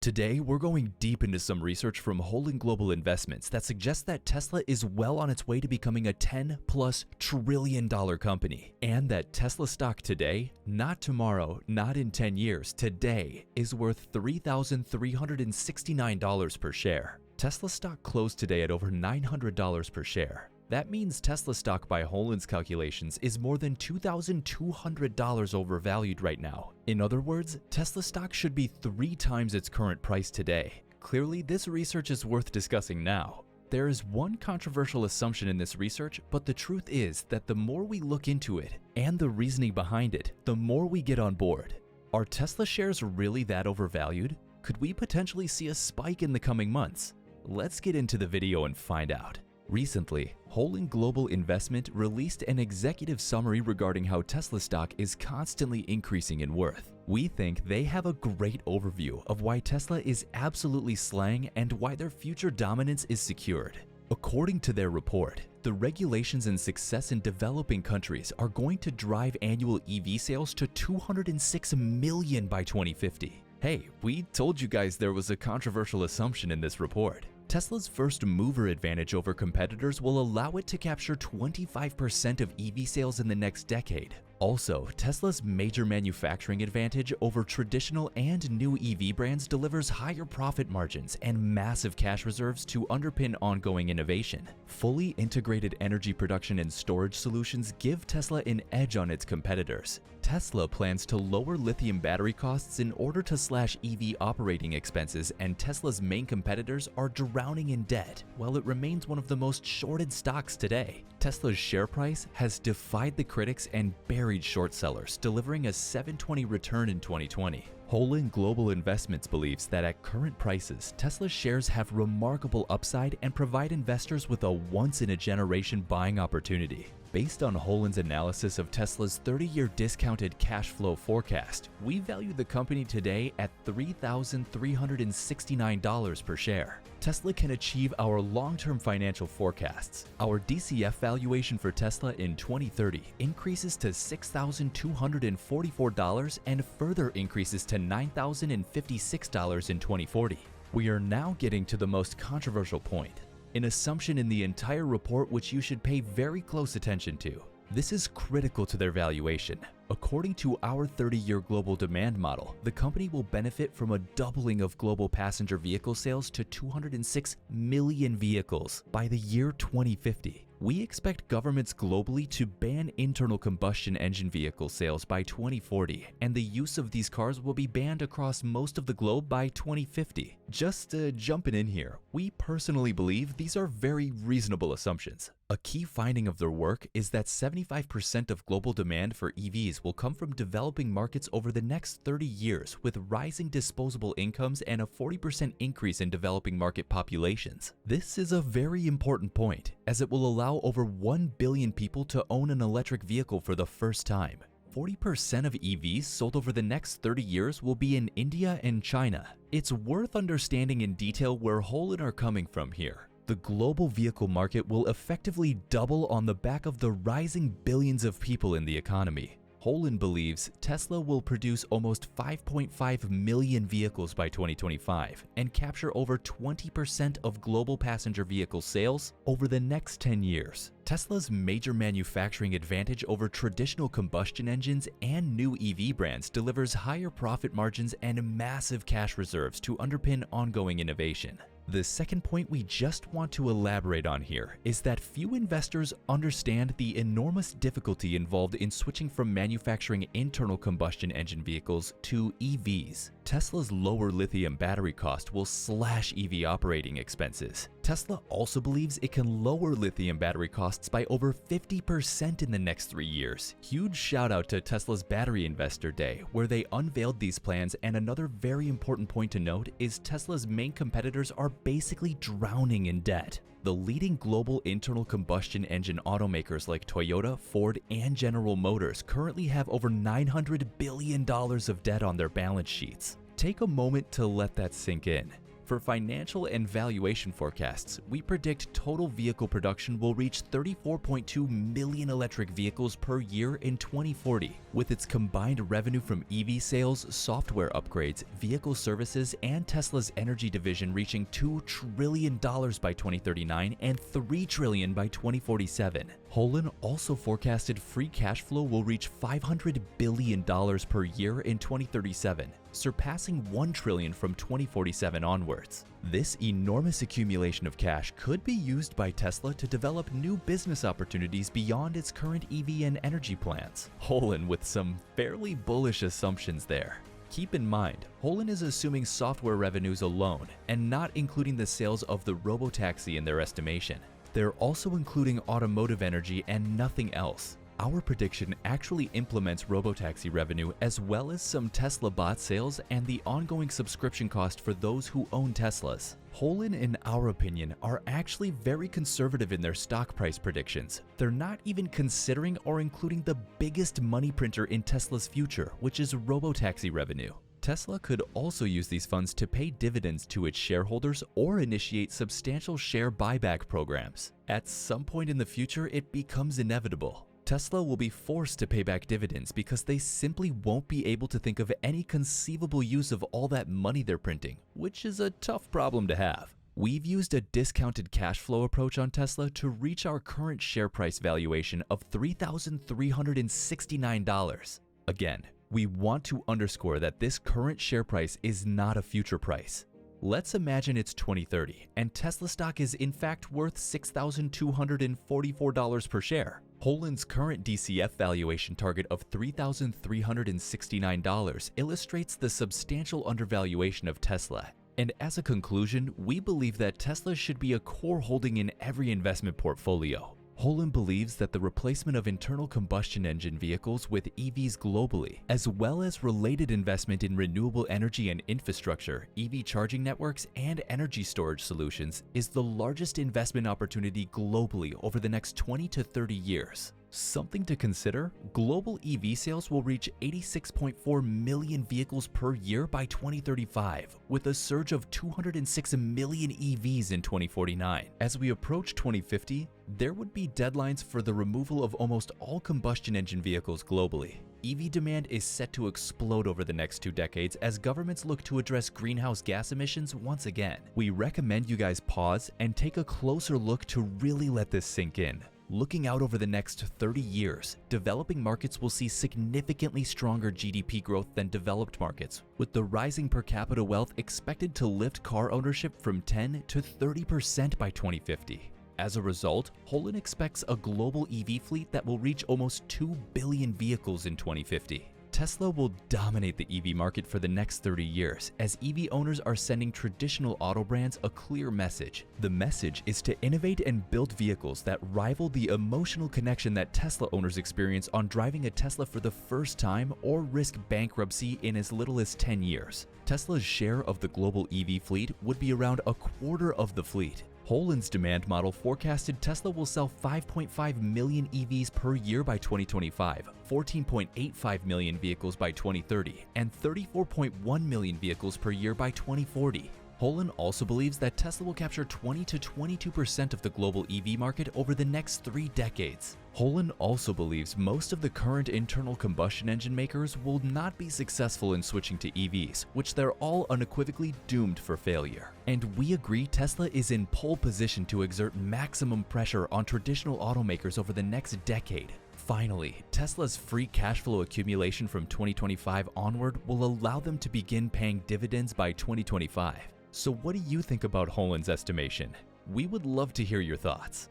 Today, we're going deep into some research from Holding Global Investments that suggests that Tesla is well on its way to becoming a $10+ trillion company, and that Tesla stock today, not tomorrow, not in 10 years, today, is worth $3,369 per share. Tesla stock closed today at over $900 per share. That means Tesla stock by Holding's calculations is more than $2,200 overvalued right now. In other words, Tesla stock should be 3 times its current price today. Clearly, this research is worth discussing now. There is one controversial assumption in this research, but the truth is that the more we look into it and the reasoning behind it, the more we get on board. Are Tesla shares really that overvalued? Could we potentially see a spike in the coming months? Let's get into the video and find out. Recently, Holding Global Investment released an executive summary regarding how Tesla stock is constantly increasing in worth. We think they have a great overview of why Tesla is absolutely slaying and why their future dominance is secured. According to their report, the regulations and success in developing countries are going to drive annual EV sales to 206 million by 2050. Hey, we told you guys there was a controversial assumption in this report. Tesla's first mover advantage over competitors will allow it to capture 25% of EV sales in the next decade. Also, Tesla's major manufacturing advantage over traditional and new EV brands delivers higher profit margins and massive cash reserves to underpin ongoing innovation. Fully integrated energy production and storage solutions give Tesla an edge on its competitors. Tesla plans to lower lithium battery costs in order to slash EV operating expenses, and Tesla's main competitors are drowning in debt, while it remains one of the most shorted stocks today. Tesla's share price has defied the critics and buried short sellers, delivering a 720 return in 2020. Holding Global Investments believes that at current prices, Tesla's shares have remarkable upside and provide investors with a once-in-a-generation buying opportunity. Based on Holding's analysis of Tesla's 30-year discounted cash flow forecast, we value the company today at $3,369 per share. Tesla can achieve our long-term financial forecasts. Our DCF valuation for Tesla in 2030 increases to $6,244 and further increases to $9,056 in 2040. We are now getting to the most controversial point, an assumption in the entire report which you should pay very close attention to. This is critical to their valuation. According to our 30-year global demand model, the company will benefit from a doubling of global passenger vehicle sales to 206 million vehicles by the year 2050. We expect governments globally to ban internal combustion engine vehicle sales by 2040, and the use of these cars will be banned across most of the globe by 2050. Just jumping in here, we personally believe these are very reasonable assumptions. A key finding of their work is that 75% of global demand for EVs will come from developing markets over the next 30 years, with rising disposable incomes and a 40% increase in developing market populations. This is a very important point, as it will allow over 1 billion people to own an electric vehicle for the first time. 40% of EVs sold over the next 30 years will be in India and China. It's worth understanding in detail where Holding are coming from here. The global vehicle market will effectively double on the back of the rising billions of people in the economy. Holding believes Tesla will produce almost 5.5 million vehicles by 2025 and capture over 20% of global passenger vehicle sales over the next 10 years. Tesla's major manufacturing advantage over traditional combustion engines and new EV brands delivers higher profit margins and massive cash reserves to underpin ongoing innovation. The second point we just want to elaborate on here is that few investors understand the enormous difficulty involved in switching from manufacturing internal combustion engine vehicles to EVs. Tesla's lower lithium battery cost will slash EV operating expenses. Tesla also believes it can lower lithium battery costs by over 50% in the next 3 years. Huge shout out to Tesla's Battery Investor Day, where they unveiled these plans, and another very important point to note is Tesla's main competitors are basically drowning in debt. The leading global internal combustion engine automakers like Toyota, Ford, and General Motors currently have over $900 billion of debt on their balance sheets. Take a moment to let that sink in. For financial and valuation forecasts, we predict total vehicle production will reach 34.2 million electric vehicles per year in 2040, with its combined revenue from EV sales, software upgrades, vehicle services, and Tesla's energy division reaching $2 trillion by 2039 and $3 trillion by 2047. Holon also forecasted free cash flow will reach $500 billion per year in 2037, surpassing $1 trillion from 2047 onwards. This enormous accumulation of cash could be used by Tesla to develop new business opportunities beyond its current EV and energy plans. Holon with some fairly bullish assumptions there. Keep in mind, Holon is assuming software revenues alone and not including the sales of the robotaxi in their estimation. They're also including automotive energy and nothing else. Our prediction actually implements robotaxi revenue as well as some Tesla bot sales and the ongoing subscription cost for those who own Teslas. Holon, in our opinion, are actually very conservative in their stock price predictions. They're not even considering or including the biggest money printer in Tesla's future, which is robotaxi revenue. Tesla could also use these funds to pay dividends to its shareholders or initiate substantial share buyback programs. At some point in the future, it becomes inevitable. Tesla will be forced to pay back dividends because they simply won't be able to think of any conceivable use of all that money they're printing, which is a tough problem to have. We've used a discounted cash flow approach on Tesla to reach our current share price valuation of $3,369. Again, we want to underscore that this current share price is not a future price. Let's imagine it's 2030 and Tesla stock is in fact worth $6,244 per share. Holon's current DCF valuation target of $3,369 illustrates the substantial undervaluation of Tesla. And as a conclusion, we believe that Tesla should be a core holding in every investment portfolio. Holon believes that the replacement of internal combustion engine vehicles with EVs globally, as well as related investment in renewable energy and infrastructure, EV charging networks, and energy storage solutions, is the largest investment opportunity globally over the next 20 to 30 years. Something to consider, global EV sales will reach 86.4 million vehicles per year by 2035, with a surge of 206 million EVs in 2049. As we approach 2050, there would be deadlines for the removal of almost all combustion engine vehicles globally. EV demand is set to explode over the next 2 decades as governments look to address greenhouse gas emissions once again. We recommend you guys pause and take a closer look to really let this sink in. Looking out over the next 30 years, developing markets will see significantly stronger GDP growth than developed markets, with the rising per capita wealth expected to lift car ownership from 10 to 30% by 2050. As a result, Holon expects a global EV fleet that will reach almost 2 billion vehicles in 2050. Tesla will dominate the EV market for the next 30 years as EV owners are sending traditional auto brands a clear message. The message is to innovate and build vehicles that rival the emotional connection that Tesla owners experience on driving a Tesla for the first time or risk bankruptcy in as little as 10 years. Tesla's share of the global EV fleet would be around a quarter of the fleet. Holon's demand model forecasted Tesla will sell 5.5 million EVs per year by 2025, 14.85 million vehicles by 2030, and 34.1 million vehicles per year by 2040. Holon also believes that Tesla will capture 20 to 22% of the global EV market over the next 3 decades. Holon also believes most of the current internal combustion engine makers will not be successful in switching to EVs, which they're all unequivocally doomed for failure. And we agree Tesla is in pole position to exert maximum pressure on traditional automakers over the next decade. Finally, Tesla's free cash flow accumulation from 2025 onward will allow them to begin paying dividends by 2025. So what do you think about Holon's estimation? We would love to hear your thoughts.